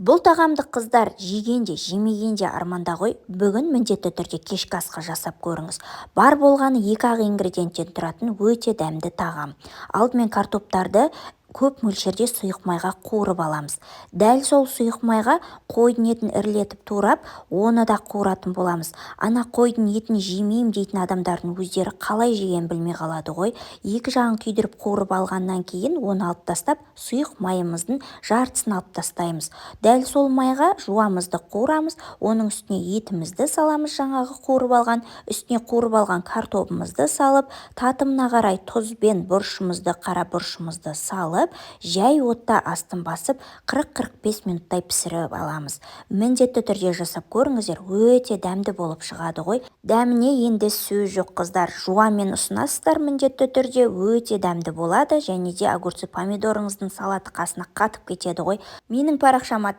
Бұл тағамды қыздар жегенде жемегенде арманда ғой. Бүгін міндетті түрде кешкі асқа жасап көріңіз. Бар болғаны 2-ақ ингредиенттен тұратын өте дәмді тағам. Алдымен картоптарды көп мөлшерде сұйық майға қуырып аламыз. Дәл сол сұйық майға қойдың етін ірілетіп турап, оны да қуыратын боламыз. Ана қойдың етін жемеймін дейтін адамдардың өздері қалай жеген білмей қалады ғой. Екі жағын күйдіріп қуырып алғаннан кейін оны алып тастап, сұйық майымыздың жартысын алып тастаймыз. Дәл сол майға жуамызды қуырамыз, оның үстіне етімізді саламыз, жаңағы қуырып алған, үстіне қуырып алған картопымызды салып, татымына қарай тұз бен бұрышымызды, қара бұрышымызды салып, жай отта астын басып 40-45 минуттай пісіріп аламыз. Міндетті түрде жасап көріңіздер, өте дәмді болып шығады ғой. Дәміне енді сөз жоқ қыздар, жуамен ұсынасыздар, міндетті түрде өте дәмді болады, және де огурцы помидорыңыздың салаты қасына қатып кетеді ғой. Менің парақшама